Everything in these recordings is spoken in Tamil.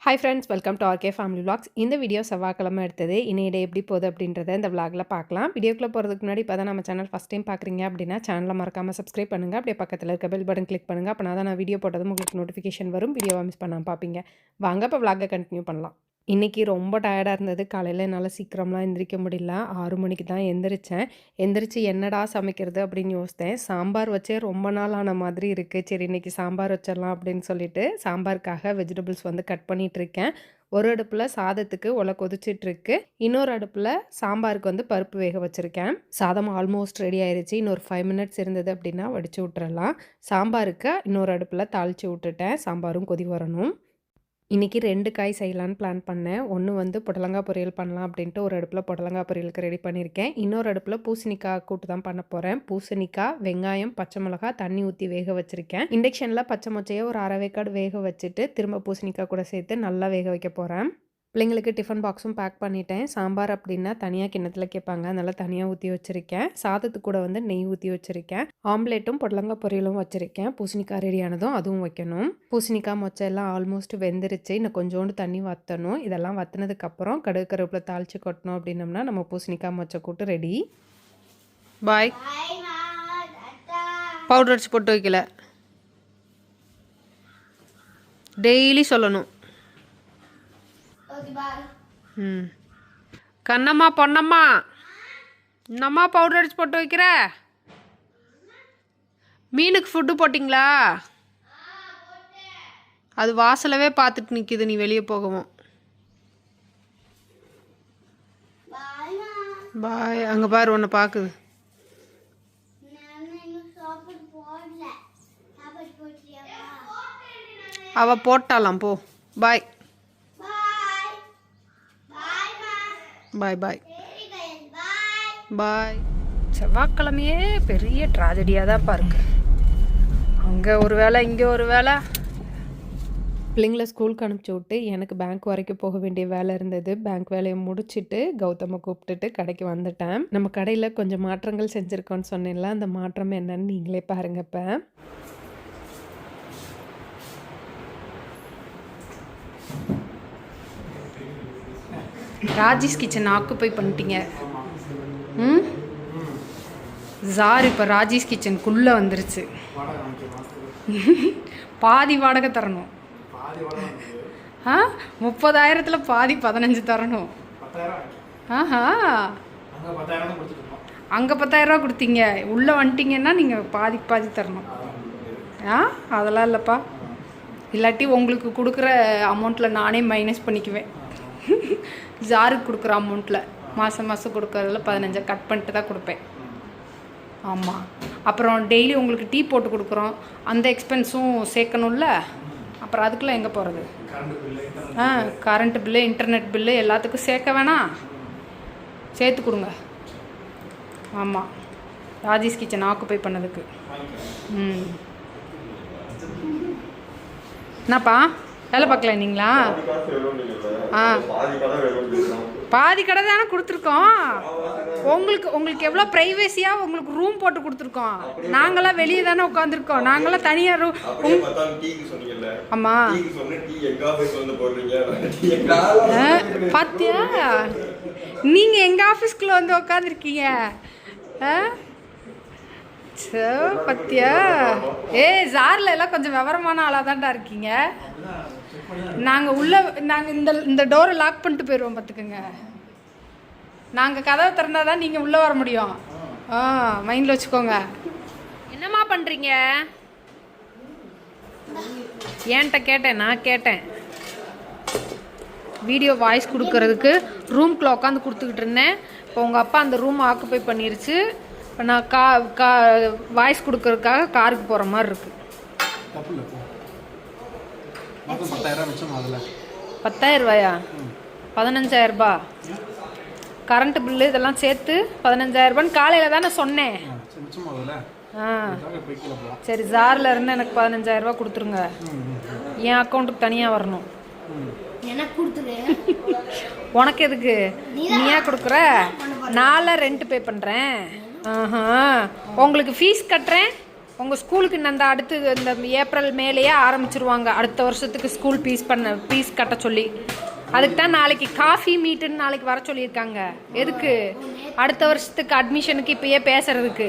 Hi friends, welcome to RK family vlogs. இந்த வீடியோ செவ்வாய்க்கிழமை எடுத்தது. இன்னைய டே எப்படி போகுது அப்படின்றத இந்த விலாகில் பார்க்கலாம். வீடியோக்குள்ளே போகிறதுக்கு முன்னாடி இப்போ தான் நம்ம சேனல் ஃபஸ்ட் டைம் பார்க்குறீங்க அப்படின்னா சேனலை மறக்காமல் சப்ஸ்கிரைப் பண்ணுங்கள். அப்படியே பக்கத்தில் இருக்க பெல் பட்டன் கிளிக் பண்ணுங்கள். அப்போ தான் நான் வீடியோ போட்டதும் உங்களுக்கு நோட்டிஃபிகேஷன் வரும். வீடியோவை மிஸ் பண்ணாமல் பார்ப்பீங்க. வாங்க இப்போ விலாகை கண்டினியூ பண்ணலாம். இன்றைக்கி ரொம்ப டயர்டாக இருந்தது. காலையில் என்னால் சீக்கிரம்லாம் எந்திரிக்க முடியல. 6 மணிக்கு தான் எந்திரிச்சேன். எந்திரிச்சு என்னடா சமைக்கிறது அப்படின்னு யோசித்தேன். சாம்பார் வச்சே ரொம்ப நாள் ஆன மாதிரி இருக்குது. சரி, இன்றைக்கி சாம்பார் வச்சிடலாம் அப்படின்னு சொல்லிட்டு சாம்பாருக்காக வெஜிடபிள்ஸ் கட் பண்ணிகிட்ருக்கேன். ஒரு அடுப்பில் சாதத்துக்கு ஒலை கொதிச்சிட்ருக்கு. இன்னொரு அடுப்பில் சாம்பாருக்கு பருப்பு வேக வச்சுருக்கேன். சாதம் ஆல்மோஸ்ட் ரெடி ஆயிடுச்சு. இன்னொரு 5 மினிட்ஸ் இருந்தது அப்படின்னா வடித்து விட்டுறலாம். சாம்பாருக்கு இன்னொரு அடுப்பில் தாளித்து விட்டுட்டேன். சாம்பாரும் கொதி வரணும். இன்றைக்கி 2 காய் செய்யலான்னு பிளான் பண்ணேன். ஒன்று புடலங்காய் பொரியல் பண்ணலாம் அப்படின்ட்டு ஒரு அடுப்பில் புடலங்காய் பொரியலுக்கு ரெடி பண்ணியிருக்கேன். இன்னொரு அடுப்பில் பூசணிக்காய் கூட்டு தான் பண்ண போகிறேன். பூசணிக்காய், வெங்காயம், பச்சை மிளகாய் தண்ணி ஊற்றி வேக வச்சுருக்கேன். இண்டக்ஷனில் பச்சை மொச்சையை ஒரு 1/2 வேக்காடு வேக வச்சுட்டு திரும்ப பூசணிக்காய் கூட சேர்த்து நல்லா வேக வைக்க போகிறேன். பிள்ளைங்களுக்கு டிஃபன் பாக்ஸும் பேக் பண்ணிட்டேன். சாம்பார் அப்படின்னா தனியாக கிண்ணத்தில் கேட்பாங்க, அதனால் தனியாக ஊற்றி வச்சுருக்கேன். சாதத்துக்கு கூட நெய் ஊற்றி வச்சுருக்கேன். ஆம்லேட்டும் புடலங்காய் பொரியலும் வச்சுருக்கேன். பூசணிக்காய் ரெடியானதும் அதுவும் வைக்கணும். பூசணிக்காய் மொச்சை எல்லாம் ஆல்மோஸ்ட் வெந்துருச்சு. இன்னும் கொஞ்சோண்டு தண்ணி வற்றணும். இதெல்லாம் வற்றினதுக்கப்புறம் கடுகு கருவேப்பிலை தாளித்து கொட்டணும். அப்படின்னம்னா நம்ம பூசணிக்காய் மொச்சை கூட்டு ரெடி. பாய். பவுடர் அடிச்சு போட்டு வைக்கல, டெய்லி சொல்லணும். கண்ணம்மா, பொன்னம்மா, என்னம்மா பவுடர் அடிச்சு போட்டு வைக்கிற? மீனுக்கு ஃபுட்டு போட்டிங்களா? அது வாசலவே பார்த்துட்டு நிற்கிது, நீ வெளியே போகவும். பாய். அங்கே பாரு, ஒன்று பார்க்குது. அவ போட்டாலாம், போ. பாய் பாய் பாய் பாய். செவ்வாய்க்கிழமையே பெரிய ட்ராஜடியாக தான் பாருக்கு. அங்கே ஒரு வேலை, இங்கே ஒரு வேலை. பிள்ளைங்கள ஸ்கூலுக்கு அனுப்பிச்சி விட்டு எனக்கு பேங்க் வரைக்கும் போக வேண்டிய வேலை இருந்தது. பேங்க் வேலையை முடிச்சுட்டு கௌதமை கூப்பிட்டுட்டு கடைக்கு வந்துட்டேன். நம்ம கடையில் கொஞ்சம் மாற்றங்கள் செஞ்சுருக்கோன்னு சொன்னேன்ல, அந்த மாற்றம் என்னன்னு நீங்களே பாருங்க. இப்போ ராஜேஷ் கிச்சன் ஆக்குப்பை பண்ணிட்டீங்க. ஜார் இப்போ ராஜேஷ் கிச்சனுக்குள்ளே வந்துருச்சு. பாதி வாடகை தரணும். 30,000 பாதி 15 தரணும். ஆஹா, அங்கே 10,000 கொடுத்தீங்க. உள்ளே வந்துட்டீங்கன்னா நீங்கள் பாதி தரணும். அதெல்லாம் இல்லைப்பா. இல்லாட்டி உங்களுக்கு கொடுக்குற அமௌண்ட்டில் நானே மைனஸ் பண்ணிக்குவேன். ஜாருக்கு கொடுக்குற அமௌண்ட்டில் மாதம் கொடுக்குறதுல 15 கட் பண்ணிட்டு தான் கொடுப்பேன். ஆமாம். அப்புறம் டெய்லி உங்களுக்கு டீ போட்டு கொடுக்குறோம், அந்த எக்ஸ்பென்ஸும் சேர்க்கணும்ல. அப்புறம் அதுக்குள்ளே எங்கே போகிறது? கரண்ட்டு பில்லு, இன்டர்நெட் பில்லு எல்லாத்துக்கும் சேர்க்க வேணாம், சேர்த்து கொடுங்க. ஆமாம், ராஜேஷ் கிச்சன் ஆக்குப்பை பண்ணதுக்கு. என்னப்பா வேலை பார்க்கல நீங்களா? பாதி கடை தானே கொடுத்துருக்கோம். உங்களுக்கு எவ்வளோ ப்ரைவேசியாக உங்களுக்கு ரூம் போட்டு கொடுத்துருக்கோம். நாங்களாம் வெளியே தானே உட்காந்துருக்கோம். நாங்களாம் தனியாக ரூம். ஆமாம், பார்த்தியா, நீங்கள் எங்கள் ஆஃபீஸ்க்குள்ளே உட்காந்துருக்கீங்க. பத்தியா? ஜாரில் எல்லாம் கொஞ்சம் விவரமான ஆளாக தான்டா இருக்கீங்க. நாங்கள் இந்த டோரை லாக் பண்ணிட்டு போயிடுவோம், பார்த்துக்குங்க. நாங்கள் கதவை திறந்தா தான் நீங்கள் உள்ளே வர முடியும். மைண்டில் வச்சுக்கோங்க. என்னம்மா பண்ணுறீங்க? ஏன்ட்ட நான் கேட்டேன். வீடியோ வாய்ஸ் கொடுக்கறதுக்கு ரூம்குள்ளே உட்காந்து கொடுத்துக்கிட்டு இருந்தேன். இப்போ உங்கள் அப்பா அந்த ரூம் ஆக்குப்பை பண்ணிருச்சு. இப்போ நான் வாய்ஸ் கொடுக்கறதுக்காக காருக்கு போகிற மாதிரி இருக்குது. 10,000 ரூபாயா? 15,000 ரூபா கரண்ட்டு பில்லு இதெல்லாம் சேர்த்து 15,000 ரூபான்னு காலையில் தானே சொன்னேன். சரி, ஜாரில் இருந்து எனக்கு 15,000 ரூபா கொடுத்துருங்க. என் அக்கௌண்ட்டுக்கு தனியாக வரணும். உனக்கு எதுக்கு? நீயா கொடுக்குற? நாளை ரெண்ட் பே பண்ணுறேன். உங்களுக்கு ஃபீஸ் கட்டுறேன். உங்கள் ஸ்கூலுக்கு இந்த அடுத்து இந்த ஏப்ரல் மேலேயே ஆரம்பிச்சிருவாங்க அடுத்த வருஷத்துக்கு ஸ்கூல் ஃபீஸ் கட்ட சொல்லி. அதுக்கு தான் நாளைக்கு காஃபி மீட்டுன்னு நாளைக்கு வர சொல்லியிருக்காங்க. எதுக்கு? அடுத்த வருஷத்துக்கு அட்மிஷனுக்கு இப்பயே பேசுறதுக்கு.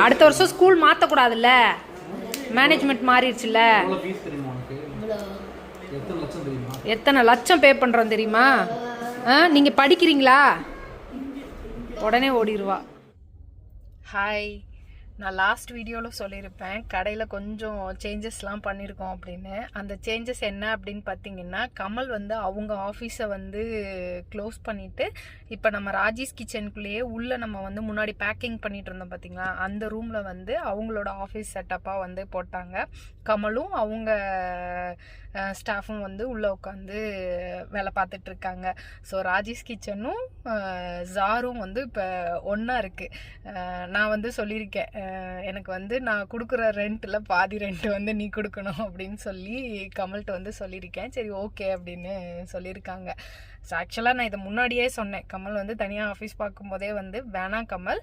அடுத்த வருஷம் ஸ்கூல் மாற்றக்கூடாதுல்ல, மேனேஜ்மெண்ட் மாறிடுச்சுல்ல. எத்தனை லட்சம் பே பண்ணுறோம் தெரியுமா? நீங்கள் படிக்கிறீங்களா? உடனே ஓடிடுவா. ஹாய், நான் லாஸ்ட் வீடியோவில் சொல்லியிருப்பேன் கடையில் கொஞ்சம் சேஞ்சஸ்லாம் பண்ணியிருக்கோம் அப்படின்னு. அந்த சேஞ்சஸ் என்ன அப்படின்னு பார்த்தீங்கன்னா, கமல் வந்து அவங்க ஆஃபீஸை வந்து க்ளோஸ் பண்ணிவிட்டு இப்போ நம்ம ராஜேஷ் கிச்சனுக்குள்ளேயே உள்ளே நம்ம வந்து முன்னாடி பேக்கிங் பண்ணிகிட்டு இருந்தோம் பார்த்தீங்களா, அந்த ரூமில் வந்து அவங்களோட ஆஃபீஸ் செட்டப்பாக வந்து போட்டாங்க. கமலும் அவங்க ஸ்டாஃபும் வந்து உள்ளே உட்காந்து வேலை பார்த்துட்ருக்காங்க. ஸோ ராஜேஷ் கிச்சனும் ஜாரும் வந்து இப்போ ஒன்றா இருக்குது. நான் வந்து சொல்லியிருக்கேன், எனக்கு வந்து நான் கொடுக்குற ரெண்ட்டில் பாதி ரெண்ட் வந்து நீ கொடுக்கணும் அப்படின்னு சொல்லி கமல்கிட்ட வந்து சொல்லியிருக்கேன். சரி ஓகே அப்படின்னு சொல்லியிருக்காங்க. ஸோ ஆக்சுவலாக நான் இதை முன்னாடியே சொன்னேன். கமல் வந்து தனியாக ஆஃபீஸ் பார்க்கும்போதே வந்து வேணாம் கமல்,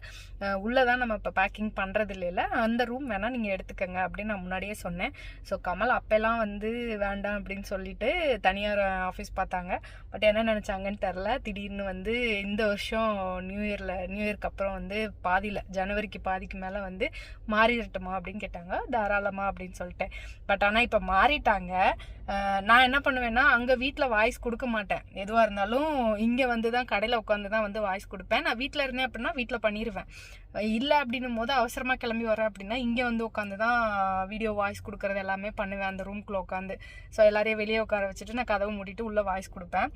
உள்ளே தான் நம்ம இப்போ பேக்கிங் பண்ணுறது இல்லைல்ல, அந்த ரூம் வேணால் நீங்கள் எடுத்துக்கங்க அப்படின்னு நான் முன்னாடியே சொன்னேன். ஸோ கமல் அப்போல்லாம் வந்து வேண்டாம் அப்படின்னு சொல்லிட்டு தனியார் ஆஃபீஸ் பார்த்தாங்க. பட் என்ன நினச்சாங்கன்னு தெரில, திடீர்னு வந்து இந்த வருஷம் நியூ இயர்க்கு அப்புறம் வந்து பாதியில் ஜனவரிக்கு பாதிக்கு மேலே வந்து மாறிடட்டுமா அப்படின்னு கேட்டாங்க. தாராளமாக அப்படின்னு சொல்லிட்டேன். பட் ஆனால் இப்போ மாறிட்டாங்க. நான் என்ன பண்ணுவேன்னா, அங்கே வீட்டில் வாய்ஸ் கொடுக்க மாட்டேன். எதுவாக இருந்தாலும் இங்கே வந்து தான் கடையில் உட்காந்து தான் வந்து வாய்ஸ் கொடுப்பேன். நான் வீட்டில் இருந்தேன் அப்படின்னா வீட்டில் பண்ணிடுவேன். இல்லை அப்படின்னும் போது அவசரமாக கிளம்பி வரேன் அப்படின்னா இங்கே வந்து உட்காந்து தான் வீடியோ வாய்ஸ் கொடுக்குறது எல்லாமே பண்ணுவேன் அந்த ரூம்குள்ளே உட்காந்து. ஸோ எல்லாரையும் வெளியே உட்கார வச்சுட்டு நான் கதவை மூடிட்டு உள்ளே வாய்ஸ் கொடுப்பேன்.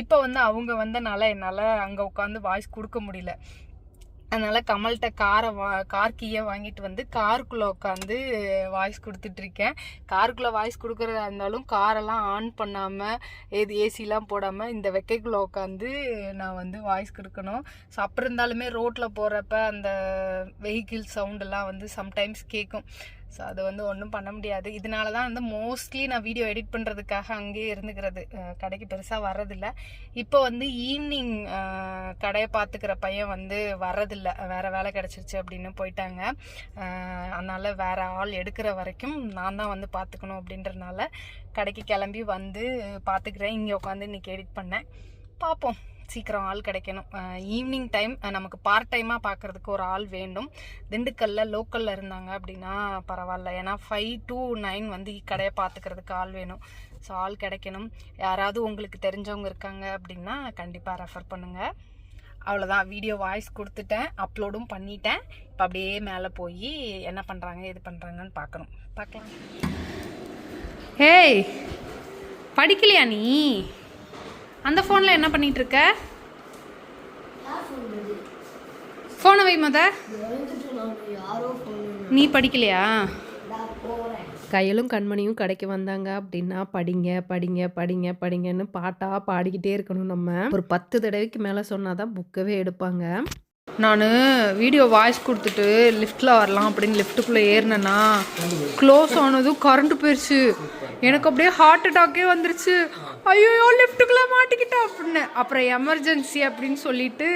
இப்போ வந்து அவங்க வந்தனால என்னால் அங்கே உட்காந்து வாய்ஸ் கொடுக்க முடியல. அதனால் கமல்கிட்ட கார் கீயை வாங்கிட்டு வந்து காருக்குள்ளே உட்காந்து வாய்ஸ் கொடுத்துட்ருக்கேன். காருக்குள்ளே வாய்ஸ் கொடுக்குறதா இருந்தாலும் காரெல்லாம் ஆன் பண்ணாமல் ஏசிலாம் போடாமல் இந்த வெக்கைக்குள்ளே உட்காந்து நான் வந்து வாய்ஸ் கொடுக்கணும். ஸோ அப்புறம் இருந்தாலுமே ரோட்டில் போகிறப்ப அந்த வெஹிக்கிள் சவுண்டெல்லாம் வந்து சம்டைம்ஸ் கேட்கும். ஸோ அது வந்து ஒன்றும் பண்ண முடியாது. இதனால தான் வந்து மோஸ்ட்லி நான் வீடியோ எடிட் பண்ணுறதுக்காக அங்கேயே இருந்துக்கிறது, கடைக்கு பெருசாக வர்றதில்ல. இப்போ வந்து ஈவினிங் கடையை பார்த்துக்கிற பையன் வந்து வர்றதில்ல, வேறு வேலை கிடச்சிருச்சு அப்படின்னு போயிட்டாங்க. அதனால் வேறு ஆள் எடுக்கிற வரைக்கும் நான் தான் வந்து பார்த்துக்கணும் அப்படின்றதுனால கடைக்கு கிளம்பி வந்து பார்த்துக்கிறேன். இங்கே உட்காந்து இன்றைக்கி எடிட் பண்ணேன். பார்ப்போம், சீக்கிரம் ஆள் கிடைக்கணும். ஈவினிங் டைம் நமக்கு பார்ட் டைமாக பார்க்குறதுக்கு ஒரு ஆள் வேண்டும். திண்டுக்கல்லில் லோக்கலில் இருந்தாங்க அப்படின்னா பரவாயில்ல. ஏன்னா 5 to 9 வந்து கடையை பார்த்துக்கிறதுக்கு ஆள் வேணும். ஸோ ஆள் கிடைக்கணும். யாராவது உங்களுக்கு தெரிஞ்சவங்க இருக்காங்க அப்படின்னா கண்டிப்பாக ரெஃபர் பண்ணுங்கள். அவ்வளோதான், வீடியோ வாய்ஸ் கொடுத்துட்டேன், அப்லோடும் பண்ணிட்டேன். இப்போ அப்படியே மேலே போய் என்ன பண்ணுறாங்க எது பண்ணுறாங்கன்னு பார்க்கலாம். ஏய், படிக்கலையா நீ? அந்த ஃபோனில் என்ன பண்ணிகிட்டு இருக்க? ஃபோனை வை மொத. நீ படிக்கலையா? கையலும் கண்மணியும் கடைக்கு வந்தாங்க அப்படின்னா படிங்க படிங்க படிங்க படிங்கன்னு பாட்டாக பாடிக்கிட்டே இருக்கணும். நம்ம ஒரு 10 தடவைக்கு மேலே சொன்னாதான் புக்கவே எடுப்பாங்க. நான் வீடியோ வாய்ஸ் கொடுத்துட்டு லிஃப்ட்டில் வரலாம் அப்படின்னு லிஃப்ட்டுக்குள்ளே ஏறினேன்னா க்ளோஸ் ஆனதும் கரண்ட்டு போயிடுச்சு. எனக்கு அப்படியே ஹார்ட் அட்டாக்கே வந்துருச்சு. ஐயோ லிஃப்ட்டுக்குள்ளே மாட்டிக்கிட்டேன் அப்படின்னு. அப்புறம் எமர்ஜென்சி அப்படின்னு சொல்லிட்டு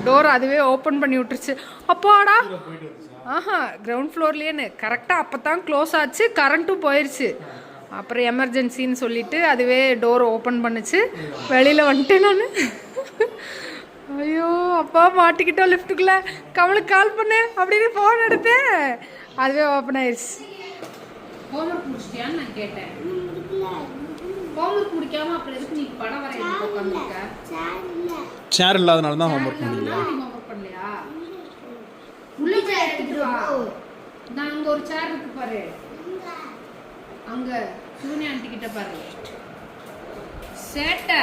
டோர் அதுவே ஓப்பன் பண்ணி விட்டுருச்சு. அப்பாடா, கிரவுண்ட் ஃப்ளோர்லேயேன்னு கரெக்டாக அப்போ தான் க்ளோஸ் ஆச்சு, கரண்ட்டும் போயிடுச்சு. அப்புறம் எமர்ஜென்சின்னு சொல்லிட்டு அதுவே டோர் ஓப்பன் பண்ணுச்சு. வெளியில் வந்துட்டேன் நான். ஐயோ அப்பா மாட்டிக்கிட்டோம் லிஃப்ட்டுக்குள்ளே, கமலுக்கு கால் பண்ணேன் அப்படின்னு ஃபோன் எடுத்தேன், அதுவே ஓப்பன் ஆயிடுச்சு. ஹோம்ஒர்க் முடிச்சிட்டியான்னு நான் கேட்டேன். ஹோம்ஒர்க் முடிக்காம அப்புறம் எதுக்கு நீ படம் வரைய உட்காந்துருக்க? சேர் இல்லாதனால தான் ஹோம்ஒர்க் பண்ணலையா? ஹோம்ஒர்க் பண்ணலையா? உள்ள சேர் எடுத்துட்டு வா. நான் அங்க ஒரு சேர் இருக்கு பாரு, அங்க சுனி ஆண்டி கிட்ட பாரு. சேட்ட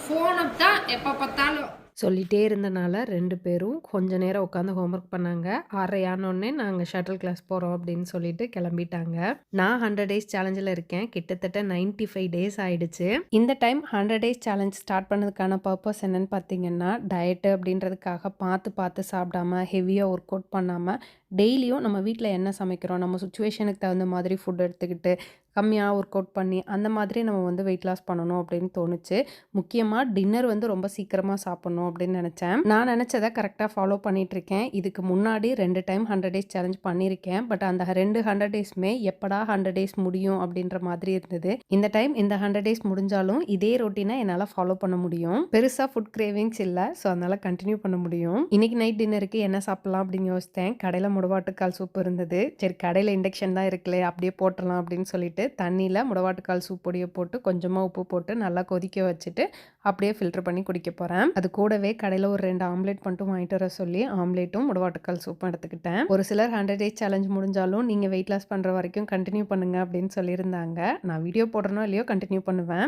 ஃபோனை தான் எப்போ பார்த்தாலும் சொல்லிகிட்டே இருந்தனால 2 பேரும் கொஞ்ச நேரம் உட்காந்து ஹோம்ஒர்க் பண்ணாங்க. 6:30 ஆனோடனே நாங்கள் ஷட்டில் கிளாஸ் போகிறோம் அப்படின்னு சொல்லிட்டு கிளம்பிட்டாங்க. நான் 100 days சேலஞ்சில் இருக்கேன். கிட்டத்தட்ட 95 days ஆயிடுச்சு. இந்த டைம் 100 days சேலஞ்ச் ஸ்டார்ட் பண்ணதுக்கான பர்பஸ் என்னன்னு பார்த்தீங்கன்னா, டயட்டு அப்படின்றதுக்காக பார்த்து சாப்பிடாம ஹெவியாக ஒர்க் அவுட் பண்ணாமல் டெய்லியும் நம்ம வீட்டில் என்ன சமைக்கிறோம், நம்ம சுச்சுவேஷனுக்கு தகுந்த மாதிரி ஃபுட் எடுத்துக்கிட்டு கம்மியாக ஒர்க் அவுட் பண்ணி அந்த மாதிரி நம்ம வந்து வெயிட் லாஸ் பண்ணணும் அப்படின்னு தோணுச்சு. முக்கியமாக டின்னர் வந்து ரொம்ப சீக்கிரமாக சாப்பிட்ணும் அப்படின்னு நினச்சேன். நான் நினச்சதை கரெக்டாக ஃபாலோ பண்ணிகிட்ருக்கேன். இதுக்கு முன்னாடி 2 டைம் 100 டேஸ் சேலஞ்ச் பண்ணியிருக்கேன். பட் அந்த 2 100 டேஸுமே எப்படா 100 டேஸ் முடியும் அப்படின்ற மாதிரி இருந்தது. இந்த டைம் இந்த 100 டேஸ் முடிஞ்சாலும் இதே ரொட்டீனை என்னால் ஃபாலோ பண்ண முடியும். பெருசாக ஃபுட் கிரேவிங்ஸ் இல்லை, ஸோ அதனால் கண்டினியூ பண்ண முடியும். இன்னைக்கு நைட் டின்னருக்கு என்ன சாப்பிட்லாம் அப்படின்னு யோசித்தேன். கடையில் முடவாட்டுக்கால் சூப் இருந்தது. சரி கடையில் இண்டக்ஷன் தான் இருக்குல்ல, அப்படியே போட்டுடலாம் அப்படின்னு சொல்லிட்டு தண்ணியில் முடவாட்டுக்கால் சூப் பொடியை போட்டு கொஞ்சமாக உப்பு போட்டு நல்லா கொதிக்க வச்சுட்டு அப்படியே ஃபில்டர் பண்ணி குடிக்க போகிறேன். அது கூடவே கடையில் ஒரு 2 ஆம்லேட் மட்டும் வாங்கிட்டு வர சொல்லி ஆம்லேட்டும் முடவாட்டுக்கால் சூப்பும் எடுத்துக்கிட்டேன். ஒரு சிலர் 100 டேஸ் சேலஞ்ச் முடிஞ்சாலும் நீங்கள் வெயிட் லாஸ் பண்ணுற வரைக்கும் கண்டினியூ பண்ணுங்க அப்படின்னு சொல்லியிருந்தாங்க. நான் வீடியோ போடுறனோ இல்லையோ கண்டினியூ பண்ணுவேன்.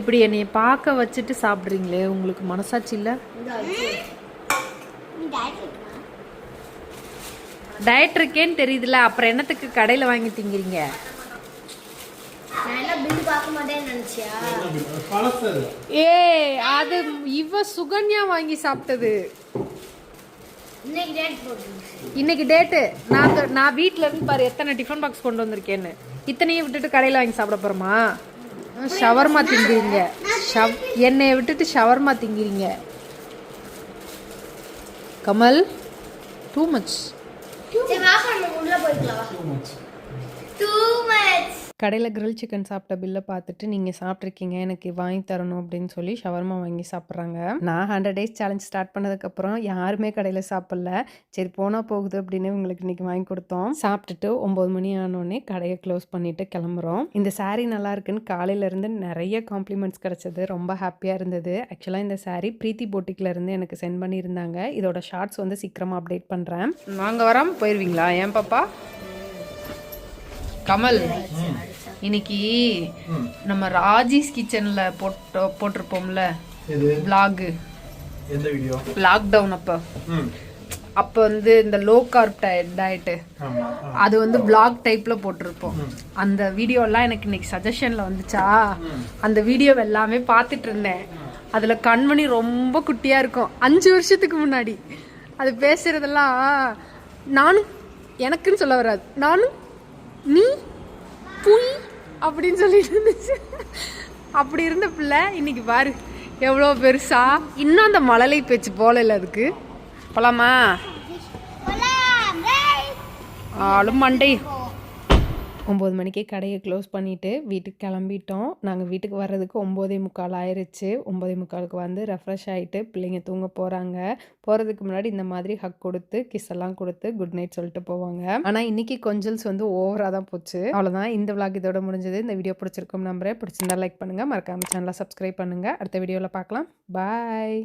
இப்படி என்னை பார்க்க வச்சுட்டு சாப்பிட்றீங்களே, உங்களுக்கு மனசாட்சி இல்லை? டயட் இருக்கேன்னு தெரியுதுல, அப்புறம் என்னத்துக்கு கடையில் வாங்கி திங்கிறீங்க? அது இவ சுகன்யா வாங்கி சாப்பிட்டது. இன்னைக்கு டேட்டு. நான் வீட்டில் இருந்து பாரு எத்தனை டிஃபன் பாக்ஸ் கொண்டு வந்திருக்கேன்னு. இத்தனையும் விட்டுட்டு கடையில் வாங்கி சாப்பிட போகிறோமா? ஷவர்மா திங்கிறீங்க. என்னைய விட்டுட்டு ஷவர்மா திங்கிறீங்க. Kamal, too much. கடையில் கிரில் சிக்கன் சாப்பிட்ட பில்லை பார்த்துட்டு நீங்கள் சாப்பிட்ருக்கீங்க, எனக்கு வாங்கி தரணும் அப்படின்னு சொல்லி ஷவர்மா வாங்கி சாப்பிட்றாங்க. நான் 100 டேஸ் சேலஞ்ச் ஸ்டார்ட் பண்ணதுக்கப்புறம் யாருமே கடையில் சாப்பிடல. சரி போனால் போகுது அப்படின்னு உங்களுக்கு இன்றைக்கி வாங்கி கொடுத்தோம். சாப்பிட்டுட்டு 9 மணி ஆனோடனே கடையை க்ளோஸ் பண்ணிவிட்டு கிளம்புறோம். இந்த சாரீ நல்லா இருக்குன்னு காலையிலேருந்து நிறைய காம்ப்ளிமெண்ட்ஸ் கிடச்சது. ரொம்ப ஹாப்பியாக இருந்தது. ஆக்சுவலாக இந்த சாரீ பிரீத்தி போட்டிக்கிலேருந்து எனக்கு சென்ட் பண்ணியிருந்தாங்க. இதோட ஷார்ட்ஸ் வந்து சீக்கிரமாக அப்டேட் பண்ணுறேன். நாங்கள் வராமல் போயிடுவீங்களா? ஏன் பாப்பா? கமல், இன்னைக்கு நம்ம ராஜீஸ் கிச்சன்ல போட்டிருப்போம்ல vlog, எந்த வீடியோ? லாக்டவுன் அப்போ வந்து இந்த லோ கார்ப் டயட்டு அது வந்து vlog டைப்ல போட்டிருப்போம். அந்த வீடியோலாம் எனக்கு இன்னைக்கு சஜஷன்ல வந்துச்சா, அந்த வீடியோ எல்லாமே பார்த்துட்டு இருந்தேன். அதுல கண்மணி ரொம்ப குட்டியா இருக்கும். 5 வருஷத்துக்கு முன்னாடி அது பேசுறதெல்லாம் நானும் எனக்குன்னு சொல்ல வராது, நானும் நீ புய் அப்படின்னு சொல்லிட்டு இருந்துச்சு. அப்படி இருந்த பிள்ளை இன்னைக்கு பாரு எவ்வளோ பெருசா. இன்னும் அந்த மழலை பேச்சு போல இல்லை. அதுக்கு போலாமா? ஆளும் மண்டை. 9 மணிக்கே கடையை க்ளோஸ் பண்ணிவிட்டு வீட்டுக்கு கிளம்பிட்டோம். நாங்கள் வீட்டுக்கு வர்றதுக்கு 9:45 ஆயிடுச்சு. 9:45க்கு வந்து ரெஃப்ரெஷ் ஆகிட்டு பிள்ளைங்க தூங்க போகிறாங்க. போகிறதுக்கு முன்னாடி இந்த மாதிரி ஹக் கொடுத்து கிஸ் எல்லாம் கொடுத்து குட் நைட் சொல்லிட்டு போவாங்க. ஆனால் இன்றைக்கி கொஞ்சல்ஸ் வந்து ஓவராக தான் போச்சு. அவ்வளோதான், இந்த விளாக் இதோட முடிஞ்சது. இந்த வீடியோ பிடிச்சிருக்கும் நம்புறேன். பிடிச்சிருந்தா லைக் பண்ணுங்கள், மறக்காம சேனலை சப்ஸ்கிரைப் பண்ணுங்கள். அடுத்த வீடியோவில் பார்க்கலாம். பாய்.